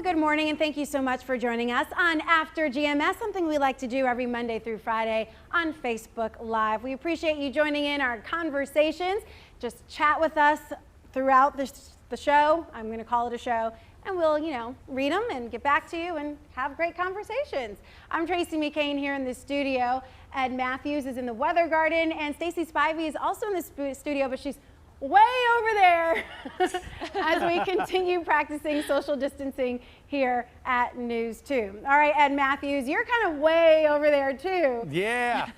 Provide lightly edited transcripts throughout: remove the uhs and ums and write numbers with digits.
good morning, and thank you so much for joining us on After GMS, something we like to do every Monday through Friday on Facebook Live. We appreciate you joining in our conversations. Just chat with us throughout the show. I'm going to call it a show, and we'll, read them and get back to you and have great conversations. I'm Tracy McCain here in the studio. Ed Matthews is in the Weather Garden, and Stacy Spivey is also in the studio, but she's way over there as we continue practicing social distancing here at News 2. All right, Ed Matthews, you're kind of way over there too. Yeah,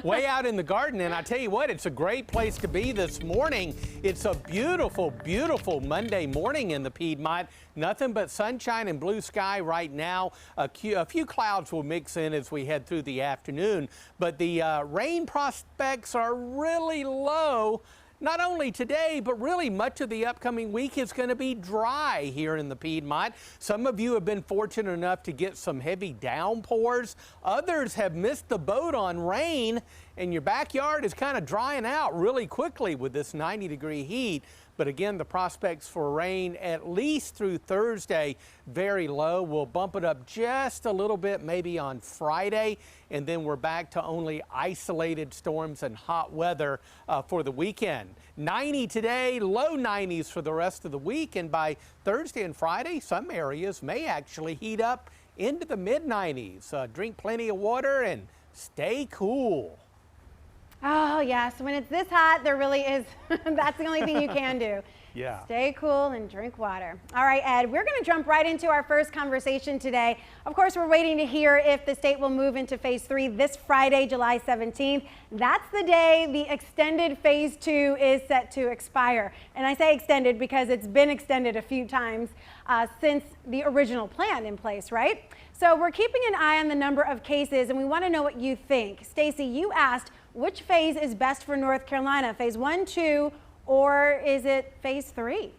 way out in the garden, and I tell you what, it's a great place to be this morning. It's a beautiful, beautiful Monday morning in the Piedmont. Nothing but sunshine and blue sky right now. A few clouds will mix in as we head through the afternoon, but the rain prospects are really low. Not only today, but really much of the upcoming week is going to be dry here in the Piedmont. Some of you have been fortunate enough to get some heavy downpours. Others have missed the boat on rain, and your backyard is kind of drying out really quickly with this 90-degree heat. But again, the prospects for rain, at least through Thursday, very low. We'll bump it up just a little bit maybe on Friday, and then we're back to only isolated storms and hot weather for the weekend. 90 today, low 90s for the rest of the week, and by Thursday and Friday, some areas may actually heat up into the mid-90s. Drink plenty of water and stay cool. Oh, yes. When it's this hot, there really is. That's the only thing you can do. Yeah. Stay cool and drink water. All right, Ed, we're going to jump right into our first conversation today. Of course, we're waiting to hear if the state will move into phase 3 this Friday, July 17th. That's the day the extended phase 2 is set to expire. And I say extended because it's been extended a few times since the original plan in place, right? So we're keeping an eye on the number of cases, and we want to know what you think. Stacy, you asked, which phase is best for North Carolina, phase 1, 2, or is it phase 3?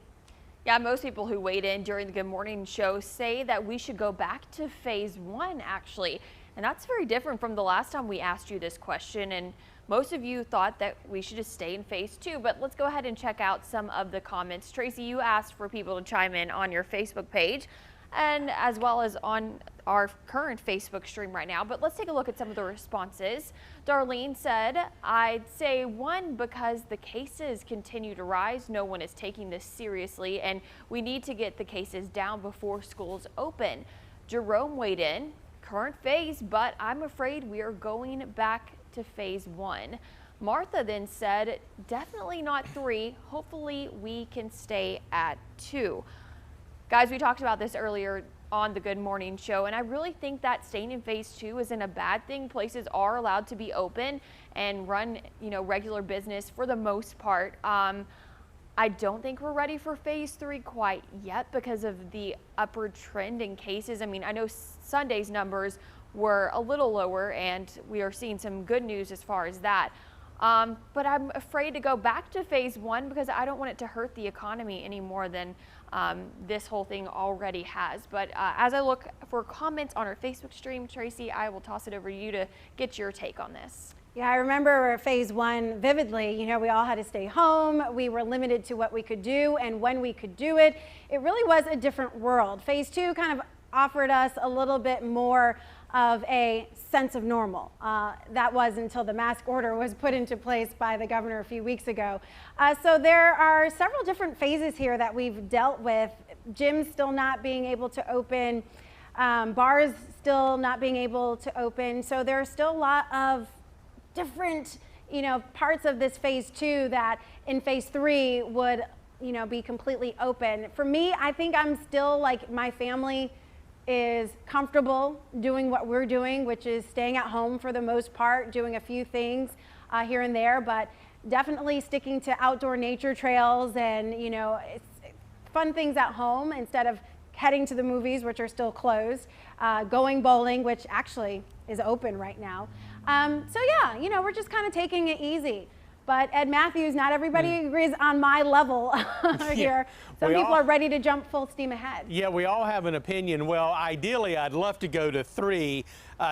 Yeah, most people who weighed in during the Good Morning show say that we should go back to phase 1, actually. And that's very different from the last time we asked you this question. And most of you thought that we should just stay in phase 2. But let's go ahead and check out some of the comments. Tracy, you asked for people to chime in on your Facebook page, and as well as on our current Facebook stream right now. But let's take a look at some of the responses. Darlene said, I'd say 1 because the cases continue to rise. No one is taking this seriously, and we need to get the cases down before schools open. Jerome weighed in, current phase, but I'm afraid we are going back to phase 1. Martha then said, definitely not 3. Hopefully we can stay at 2. Guys, we talked about this earlier on the Good Morning show, and I really think that staying in phase 2 isn't a bad thing. Places are allowed to be open and run, regular business for the most part. I don't think we're ready for phase 3 quite yet because of the upward trend in cases. I mean, I know Sunday's numbers were a little lower, and we are seeing some good news as far as that. But I'm afraid to go back to phase 1 because I don't want it to hurt the economy any more than this whole thing already has. But as I look for comments on our Facebook stream, Tracy, I will toss it over to you to get your take on this. Yeah, I remember phase 1 vividly. We all had to stay home. We were limited to what we could do and when we could do it. It really was a different world. Phase 2 kind of offered us a little bit more of a sense of normal. That was until the mask order was put into place by the governor a few weeks ago. So there are several different phases here that we've dealt with. Gyms still not being able to open, bars still not being able to open. So there are still a lot of different, parts of this phase 2 that in phase 3 would, be completely open. For me, I think I'm still like my family is comfortable doing what we're doing, which is staying at home for the most part, doing a few things here and there, but definitely sticking to outdoor nature trails and, it's fun things at home instead of heading to the movies, which are still closed, going bowling, which actually is open right now. So yeah, we're just kind of taking it easy. But Ed Matthews, not everybody agrees on my level here. Some people are ready to jump full steam ahead. Yeah, we all have an opinion. Well, ideally, I'd love to go to 3.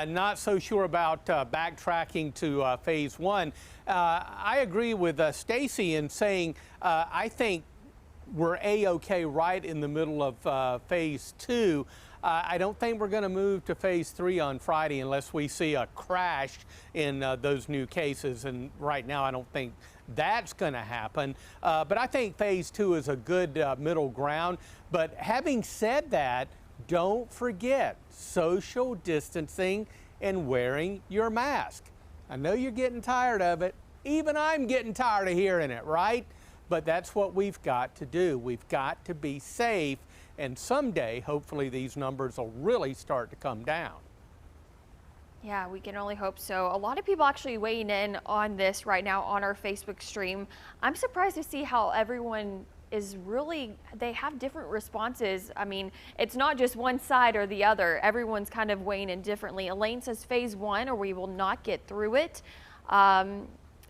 Not so sure about backtracking to phase 1. I agree with Stacy in saying I think we're A-OK right in the middle of phase 2. I don't think we're going to move to phase 3 on Friday unless we see a crash in those new cases. And right now, I don't think that's going to happen. But I think phase 2 is a good middle ground. But having said that, don't forget social distancing and wearing your mask. I know you're getting tired of it. Even I'm getting tired of hearing it, right? But that's what we've got to do. We've got to be safe. And someday, hopefully, these numbers will really start to come down. Yeah, we can only hope so. A lot of people actually weighing in on this right now on our Facebook stream. I'm surprised to see how everyone is really, they have different responses. I mean, it's not just one side or the other. Everyone's kind of weighing in differently. Elaine says phase 1 or we will not get through it.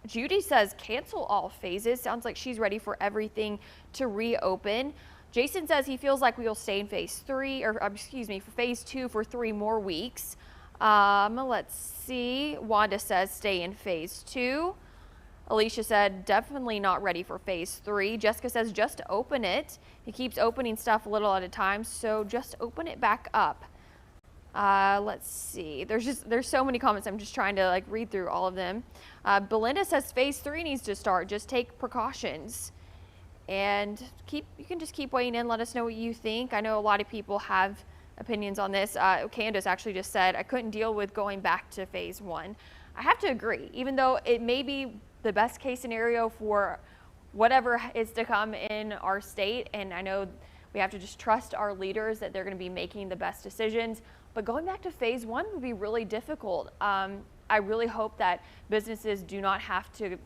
Judy says cancel all phases. Sounds like she's ready for everything to reopen. Jason says he feels like we will stay in phase 3, or excuse me, for phase 2 for 3 more weeks. Let's see. Wanda says stay in phase 2. Alicia said definitely not ready for phase 3. Jessica says just open it. He keeps opening stuff a little at a time, so just open it back up. Let's see. There's so many comments. I'm just trying to read through all of them. Belinda says phase 3 needs to start. Just take precautions. And you can just keep weighing in. Let us know what you think. I know a lot of people have opinions on this. Candace actually just said, I couldn't deal with going back to phase 1. I have to agree, even though it may be the best case scenario for whatever is to come in our state. And I know we have to just trust our leaders that they're going to be making the best decisions. But going back to phase 1 would be really difficult. I really hope that businesses do not have to,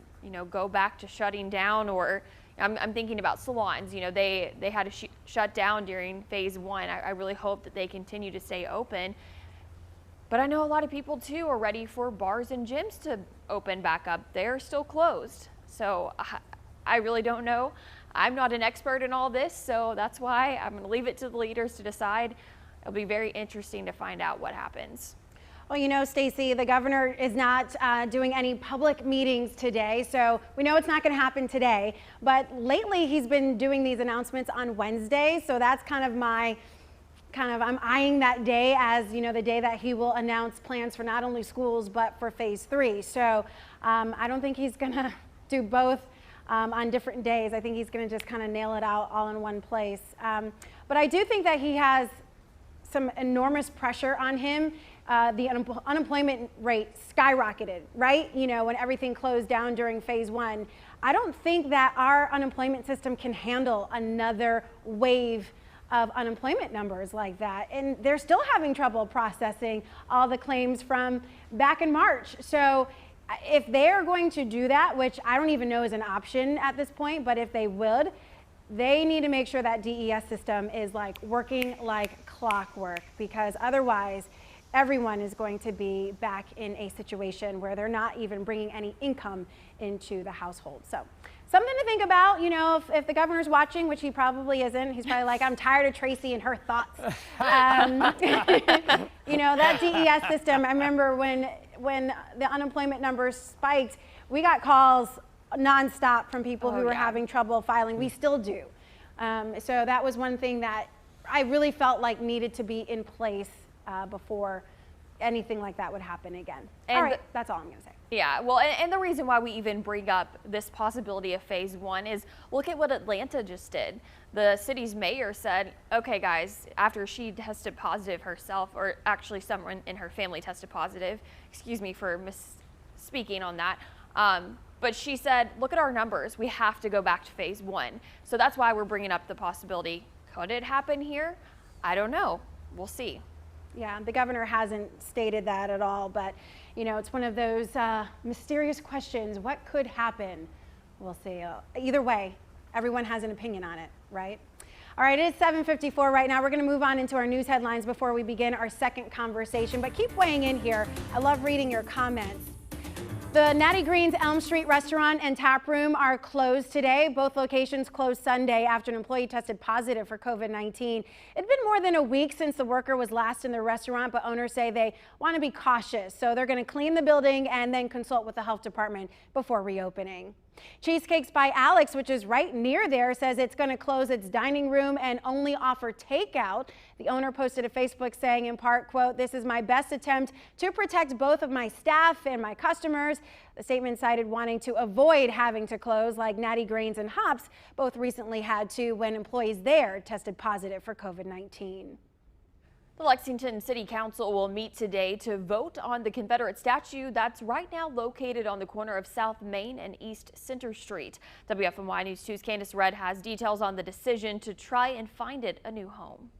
go back to shutting down, or I'm thinking about salons. They had to shut down during phase 1. I really hope that they continue to stay open. But I know a lot of people too are ready for bars and gyms to open back up. They're still closed. So I really don't know. I'm not an expert in all this, so that's why I'm going to leave it to the leaders to decide. It'll be very interesting to find out what happens. Well, Stacey, the governor is not doing any public meetings today, so we know it's not going to happen today. But lately, he's been doing these announcements on Wednesday, so that's I'm eyeing that day as, the day that he will announce plans for not only schools, but for phase 3. So I don't think he's going to do both on different days. I think he's going to just kind of nail it out all in one place. But I do think that he has some enormous pressure on him. The unemployment rate skyrocketed, right? When everything closed down during phase 1. I don't think that our unemployment system can handle another wave of unemployment numbers like that. And they're still having trouble processing all the claims from back in March. So if they're going to do that, which I don't even know is an option at this point, but if they would, they need to make sure that DES system is working like clockwork, because otherwise everyone is going to be back in a situation where they're not even bringing any income into the household. So something to think about, if the governor's watching, which he probably isn't. He's probably like, I'm tired of Tracy and her thoughts. That DES system, I remember when the unemployment numbers spiked, we got calls nonstop from people who were having trouble filing. We still do. So that was one thing that I really felt like needed to be in place before anything like that would happen again. And all right, that's all I'm going to say. Yeah, well, and the reason why we even bring up this possibility of phase 1 is look at what Atlanta just did. The city's mayor said, okay, guys, after she tested positive herself, or actually someone in her family tested positive, excuse me for misspeaking on that, but she said, look at our numbers. We have to go back to phase 1. So that's why we're bringing up the possibility. Could it happen here? I don't know. We'll see. Yeah, the governor hasn't stated that at all, but it's one of those mysterious questions. What could happen? We'll see. Either way, everyone has an opinion on it, right? All right, it is 7:54 right now. We're going to move on into our news headlines before we begin our second conversation, but keep weighing in here. I love reading your comments. The Natty Green's Elm Street restaurant and tap room are closed today. Both locations closed Sunday after an employee tested positive for COVID-19. It'd been more than a week since the worker was last in the restaurant, but owners say they want to be cautious. So they're going to clean the building and then consult with the health department before reopening. Cheesecakes by Alex, which is right near there, says it's going to close its dining room and only offer takeout. The owner posted a Facebook saying in part, quote, "This is my best attempt to protect both of my staff and my customers." The statement cited wanting to avoid having to close, like Natty Grains and Hops both recently had to when employees there tested positive for COVID-19. The Lexington City Council will meet today to vote on the Confederate statue that's right now located on the corner of South Main and East Center Street. WFMY News 2's Candace Red has details on the decision to try and find it a new home.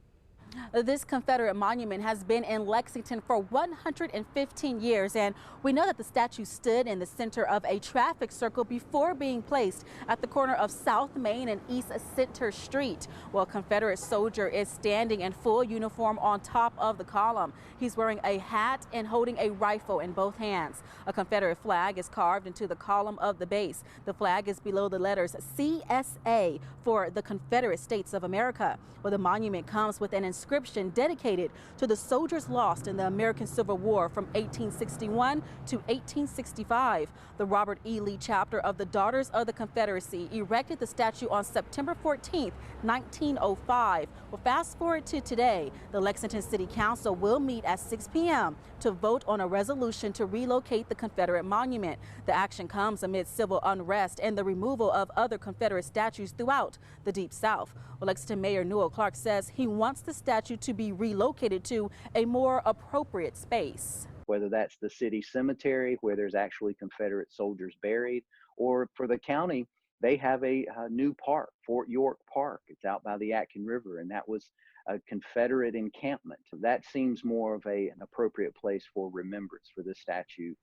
This Confederate monument has been in Lexington for 115 years, and we know that the statue stood in the center of a traffic circle before being placed at the corner of South Main and East Center Street. Well, a Confederate soldier is standing in full uniform on top of the column. He's wearing a hat and holding a rifle in both hands. A Confederate flag is carved into the column of the base. The flag is below the letters CSA for the Confederate States of America. Well, the monument comes with an inscription dedicated to the soldiers lost in the American Civil War from 1861 to 1865. The Robert E. Lee chapter of the Daughters of the Confederacy erected the statue on September 14th, 1905. Well, fast forward to today, the Lexington City Council will meet at 6 p.m. to vote on a resolution to relocate the Confederate monument. The action comes amid civil unrest and the removal of other Confederate statues throughout the Deep South. Well, Lexington Mayor Newell Clark says he wants the statue to be relocated to a more appropriate space. Whether that's the city cemetery where there's actually Confederate soldiers buried, or for the county, they have a new park, Fort York Park. It's out by the Atkin River, and that was a Confederate encampment. That seems more of an appropriate place for remembrance for this statue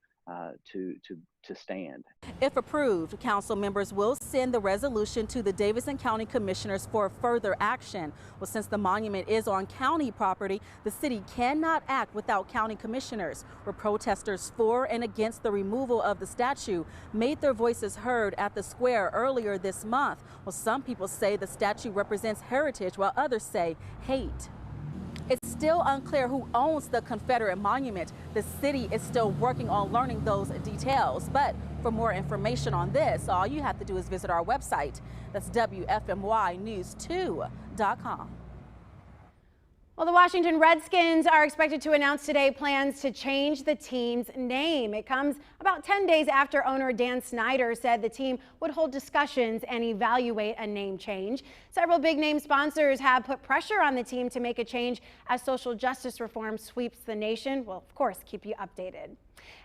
to stand. If approved, council members will send the resolution to the Davidson County Commissioners for further action. Well, since the monument is on county property, the city cannot act without county commissioners. Where protesters for and against the removal of the statue made their voices heard at the square earlier this month. Well, some people say the statue represents heritage, while others say hate. It's still unclear who owns the Confederate monument. The city is still working on learning those details. But for more information on this, all you have to do is visit our website. That's WFMYnews2.com. Well, the Washington Redskins are expected to announce today plans to change the team's name. It comes about 10 days after owner Dan Snyder said the team would hold discussions and evaluate a name change. Several big name sponsors have put pressure on the team to make a change as social justice reform sweeps the nation. We'll, of course, keep you updated.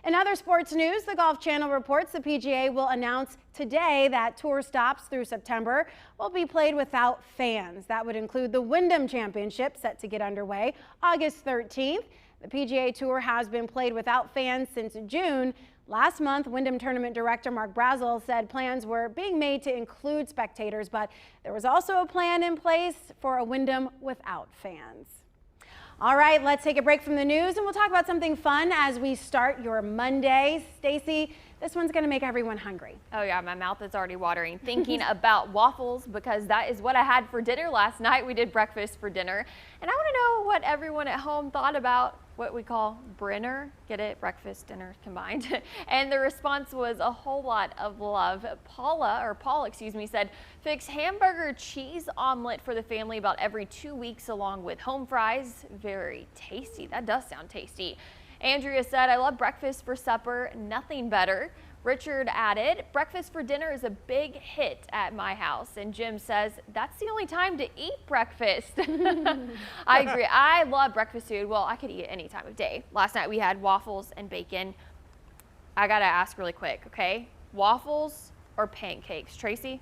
In other sports news, the Golf Channel reports the PGA will announce today that tour stops through September will be played without fans. That would include the Wyndham Championship, set to get underway August 13th. The PGA Tour has been played without fans since June. Last month, Wyndham Tournament Director Mark Brazel said plans were being made to include spectators, but there was also a plan in place for a Wyndham without fans. All right, let's take a break from the news and we'll talk about something fun as we start your Monday. Stacy, this one's going to make everyone hungry. Oh yeah, my mouth is already watering thinking about waffles because that is what I had for dinner last night. We did breakfast for dinner. And I want to know what everyone at home thought about what we call Brenner. Get it? Breakfast, dinner combined. And the response was a whole lot of love. Paul, said, fix hamburger cheese omelet for the family about every 2 weeks along with home fries. Very tasty. That does sound tasty. Andrea said, I love breakfast for supper, nothing better. Richard added, breakfast for dinner is a big hit at my house. And Jim says, that's the only time to eat breakfast. I agree. I love breakfast food. Well, I could eat it any time of day. Last night we had waffles and bacon. I got to ask really quick, okay? Waffles or pancakes? Tracy?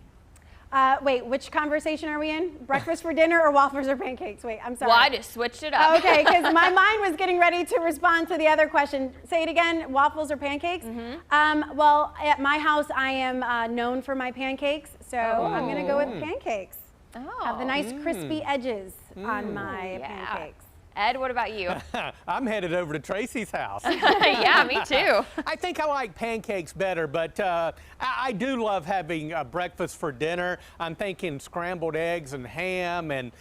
Wait, which conversation are we in? Breakfast for dinner or waffles or pancakes? Wait, I'm sorry. Well, I just switched it up. Okay, because my mind was getting ready to respond to the other question. Say it again, waffles or pancakes? Well, at my house, I am known for my pancakes, so I'm going to go with pancakes. Have the nice crispy edges on my pancakes. Ed, what about you? I'm headed over to Tracy's house. Yeah, me too. I think I like pancakes better, but I do love having breakfast for dinner. I'm thinking scrambled eggs and ham and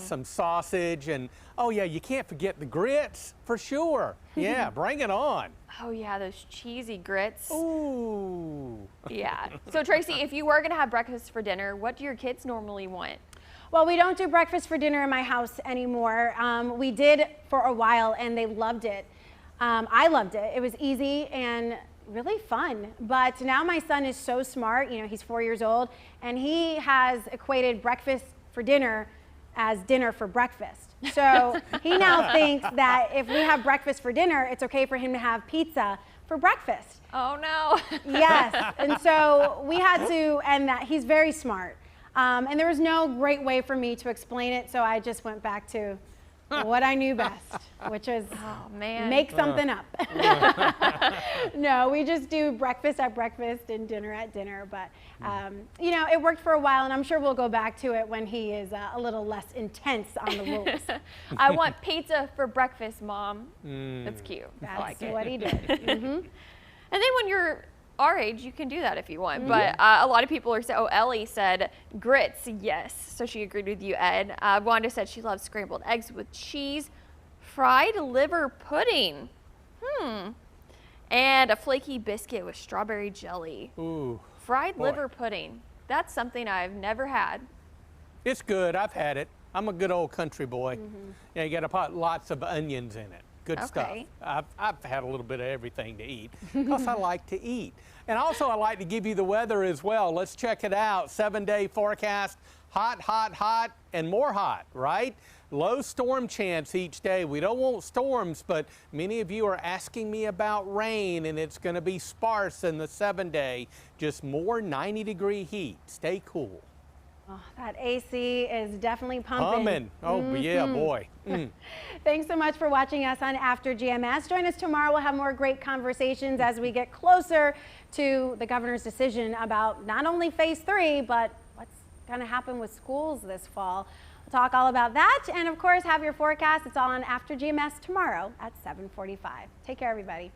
some sausage. And oh yeah, you can't forget the grits for sure. Yeah, bring it on. Oh yeah, those cheesy grits. Ooh. Yeah. So Tracy, if you were gonna have breakfast for dinner, what do your kids normally want? Well, we don't do breakfast for dinner in my house anymore. We did for a while and they loved it. I loved it. It was easy and really fun. But now my son is so smart, you know, he's 4 years old, and he has equated breakfast for dinner as dinner for breakfast. So he now thinks that if we have breakfast for dinner, it's okay for him to have pizza for breakfast. Oh no. Yes, and so we had to end that. He's very smart. And there was no great way for me to explain it, so I just went back to what I knew best, which is make something up. No, we just do breakfast at breakfast and dinner at dinner. But, you know, it worked for a while, and I'm sure we'll go back to it when he is a little less intense on the rules. I want pizza for breakfast, Mom. That's cute. That's like it. what he did. Mm-hmm. And then when you're our age, you can do that if you want. But a lot of people are saying, oh, Ellie said grits, yes. So she agreed with you, Ed. Wanda said she loves scrambled eggs with cheese, fried liver pudding. And a flaky biscuit with strawberry jelly. Ooh. Fried liver pudding. That's something I've never had. It's good. I've had it. I'm a good old country boy. Yeah, you got to put lots of onions in it. Good stuff. I've had a little bit of everything to eat because I like to eat. And also I like to give you the weather as well. Let's check it out. 7-day forecast. Hot, hot, hot, and more hot, right? Low storm chance each day. We don't want storms, but many of you are asking me about rain, and it's going to be sparse in the 7-day. Just more 90-degree heat. Stay cool. Oh, that AC is definitely pumping. Humming. Oh, yeah, boy. Thanks so much for watching us on After GMS. Join us tomorrow. We'll have more great conversations as we get closer to the governor's decision about not only phase 3, but what's going to happen with schools this fall. We'll talk all about that. And of course, have your forecast. It's all on After GMS tomorrow at 7:45. Take care, everybody.